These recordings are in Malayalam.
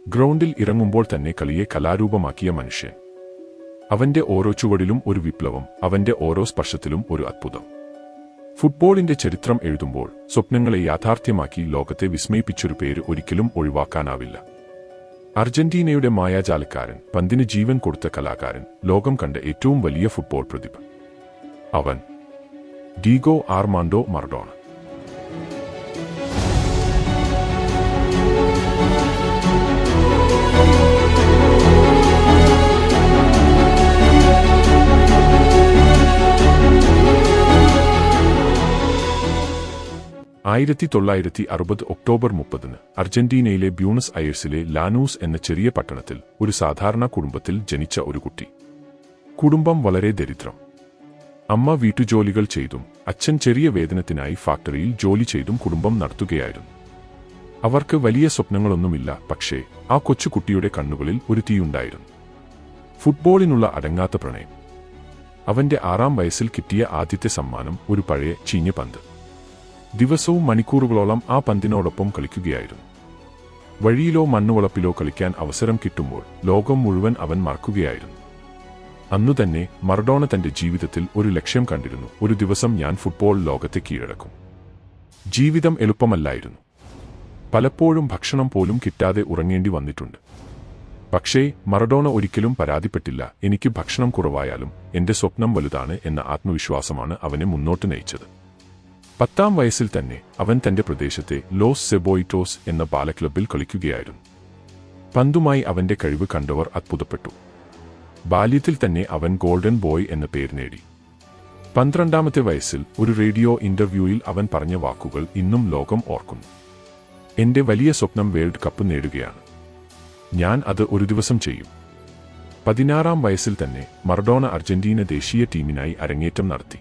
ഗ്രൗണ്ടിൽ ഇറങ്ങുമ്പോൾ തന്നെ കളിയെ കലാരൂപമാക്കിയ മനുഷ്യൻ. അവന്റെ ഓരോ ചുവടിലും ഒരു വിപ്ലവം, അവന്റെ ഓരോ സ്പർശത്തിലും ഒരു അത്ഭുതം. ഫുട്ബോളിന്റെ ചരിത്രം എഴുതുമ്പോൾ സ്വപ്നങ്ങളെ യാഥാർത്ഥ്യമാക്കി ലോകത്തെ വിസ്മയിപ്പിച്ചൊരു പേര് ഒരിക്കലും ഒഴിവാക്കാനാവില്ല. അർജന്റീനയുടെ മായാജാലക്കാരൻ, പന്തിന് ജീവൻ കൊടുത്ത കലാകാരൻ, ലോകം കണ്ട ഏറ്റവും വലിയ ഫുട്ബോൾ പ്രതിഭ. അവൻ ഡീഗോ ആർമാൻഡോ മറഡോണ. ഒക്ടോബർ 30 അർജന്റീനയിലെ ബ്യൂണസ് അയേഴ്സിലെ ലാനൂസ് എന്ന ചെറിയ പട്ടണത്തിൽ ഒരു സാധാരണ കുടുംബത്തിൽ ജനിച്ച ഒരു കുട്ടി. കുടുംബം വളരെ ദരിദ്രം. അമ്മ വീട്ടുജോലികൾ ചെയ്തും അച്ഛൻ ചെറിയ വേതനത്തിനായി ഫാക്ടറിയിൽ ജോലി ചെയ്തും കുടുംബം നടത്തുകയായിരുന്നു. അവർക്ക് വലിയ സ്വപ്നങ്ങളൊന്നുമില്ല, പക്ഷേ ആ കൊച്ചുകുട്ടിയുടെ കണ്ണുകളിൽ ഒരു തീയുണ്ടായിരുന്നു. ഫുട്ബോളിനുള്ള അടങ്ങാത്ത പ്രണയം. അവന്റെ 6-ാം വയസ്സിൽ കിട്ടിയ ആദ്യത്തെ സമ്മാനം ഒരു പഴയ ചീഞ്ഞ പന്ത്. ദിവസവും മണിക്കൂറുകളോളം ആ പന്തിനോടൊപ്പം കളിക്കുകയായിരുന്നു. വഴിയിലോ മണ്ണുവളപ്പിലോ കളിക്കാൻ അവസരം കിട്ടുമ്പോൾ ലോകം മുഴുവൻ അവൻ മറക്കുകയായിരുന്നു. അന്നുതന്നെ മറഡോണ തന്റെ ജീവിതത്തിൽ ഒരു ലക്ഷ്യം കണ്ടിരുന്നു: ഒരു ദിവസം ഞാൻ ഫുട്ബോൾ ലോകത്തെ കീഴടക്കും. ജീവിതം എളുപ്പമല്ലായിരുന്നു. പലപ്പോഴും ഭക്ഷണം പോലും കിട്ടാതെ ഉറങ്ങേണ്ടി വന്നിട്ടുണ്ട്. പക്ഷേ മറഡോണ ഒരിക്കലും പരാതിപ്പെട്ടില്ല. എനിക്ക് ഭക്ഷണം കുറവായാലും എന്റെ സ്വപ്നം വലുതാണ് എന്ന ആത്മവിശ്വാസമാണ് അവനെ മുന്നോട്ട് നയിച്ചത്. 10-ാം വയസ്സിൽ തന്നെ അവൻ തന്റെ പ്രദേശത്തെ ലോസ് സെബോയിറ്റോസ് എന്ന ബാലക്ലബിൽ കളിക്കുകയായിരുന്നു. പന്തുമായി അവന്റെ കഴിവ് കണ്ടവർ അത്ഭുതപ്പെട്ടു. ബാല്യത്തിൽ തന്നെ അവൻ ഗോൾഡൻ ബോയ് എന്ന പേര് നേടി. 12-ാമത്തെ വയസ്സിൽ ഒരു റേഡിയോ ഇന്റർവ്യൂവിൽ അവൻ പറഞ്ഞ വാക്കുകൾ ഇന്നും ലോകം ഓർക്കുന്നു: എന്റെ വലിയ സ്വപ്നം വേൾഡ് കപ്പ് നേടുകയാണ്. ഞാൻ അത് ഒരു ദിവസം ചെയ്യും. 16-ാം വയസ്സിൽ തന്നെ മറഡോണ അർജന്റീന ദേശീയ ടീമിനായി അരങ്ങേറ്റം നടത്തി.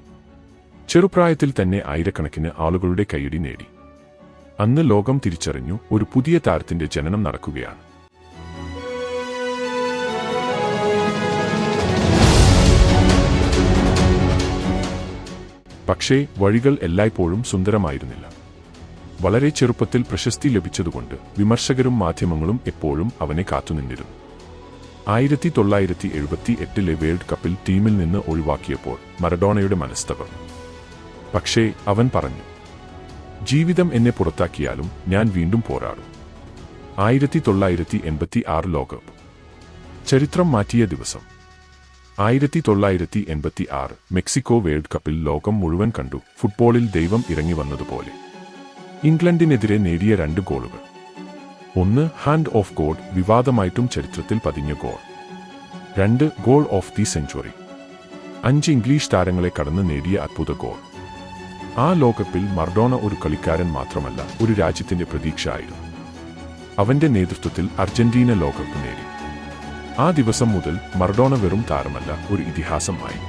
ചെറുപ്രായത്തിൽ തന്നെ ആയിരക്കണക്കിന് ആളുകളുടെ കയ്യടി നേടി. അന്ന് ലോകം തിരിച്ചറിഞ്ഞു: ഒരു പുതിയ താരത്തിന്റെ ജനനം നടക്കുകയാണ്. പക്ഷേ വഴികൾ എല്ലായ്പ്പോഴും സുന്ദരമായിരുന്നില്ല. വളരെ ചെറുപ്പത്തിൽ പ്രശസ്തി ലഭിച്ചതുകൊണ്ട് വിമർശകരും മാധ്യമങ്ങളും എപ്പോഴും അവനെ കാത്തുനിന്നിരുന്നു. 1978-ലെ വേൾഡ് കപ്പിൽ ടീമിൽ നിന്ന് ഒഴിവാക്കിയപ്പോൾ മറഡോണയുടെ മനസ്സ് തകർന്നു. പക്ഷേ അവൻ പറഞ്ഞു: ജീവിതം എന്നെ പുറത്താക്കിയാലും ഞാൻ വീണ്ടും പോരാടും. 1986 ലോകകപ്പ് ചരിത്രം മാറ്റിയ ദിവസം. 1986 മെക്സിക്കോ വേൾഡ് കപ്പിൽ ലോകം മുഴുവൻ കണ്ടു ഫുട്ബോളിൽ ദൈവം ഇറങ്ങി വന്നതുപോലെ. ഇംഗ്ലണ്ടിനെതിരെ നേടിയ 2 ഗോളുകൾ. ഒന്ന് ഹാൻഡ് ഓഫ് ഗോഡ്, വിവാദമായിട്ടും ചരിത്രത്തിൽ പതിഞ്ഞ goal. 2 goal of the century, 5 English താരങ്ങളെ കടന്ന് നേടിയ അത്ഭുത ഗോൾ. ആ ലോകകപ്പിൽ മറഡോണ ഒരു കളിക്കാരൻ മാത്രമല്ല, ഒരു രാജ്യത്തിന്റെ പ്രതീക്ഷ ആയിരുന്നു. അവന്റെ നേതൃത്വത്തിൽ അർജന്റീന ലോകകപ്പ് നേടി. ആ ദിവസം മുതൽ മറഡോണ വെറും താരമല്ല, ഒരു ഇതിഹാസമായി.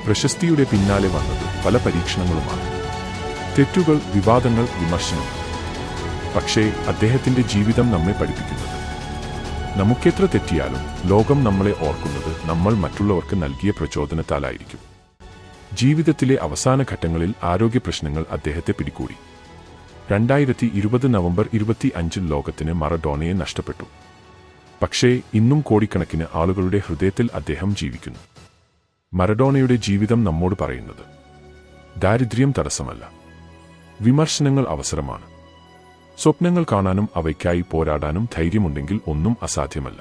പ്രശസ്തിയുടെ പിന്നാലെ വന്നത് പല പരീക്ഷണങ്ങളുമാണ്. തെറ്റുകൾ, വിവാദങ്ങൾ, വിമർശനങ്ങൾ. പക്ഷേ അദ്ദേഹത്തിന്റെ ജീവിതം നമ്മെ പഠിപ്പിക്കുന്നത്: നമുക്കെത്ര തെറ്റിയാലും ലോകം നമ്മളെ ഓർക്കുന്നത് നമ്മൾ മറ്റുള്ളവർക്ക് നൽകിയ പ്രചോദനത്താലായിരിക്കും. ജീവിതത്തിലെ അവസാന ഘട്ടങ്ങളിൽ ആരോഗ്യ പ്രശ്നങ്ങൾ അദ്ദേഹത്തെ പിടികൂടി. 2020 നവംബർ 25 ലോകത്തിന് മറഡോണയെ നഷ്ടപ്പെട്ടു. പക്ഷേ ഇന്നും കോടിക്കണക്കിന് ആളുകളുടെ ഹൃദയത്തിൽ അദ്ദേഹം ജീവിക്കുന്നു. മറഡോണയുടെ ജീവിതം നമ്മോട് പറയുന്നത്: ദാരിദ്ര്യം തടസ്സമല്ല, വിമർശനങ്ങൾ അവസരമാണ്. സ്വപ്നങ്ങൾ കാണാനും അവയ്ക്കായി പോരാടാനും ധൈര്യമുണ്ടെങ്കിൽ ഒന്നും അസാധ്യമല്ല.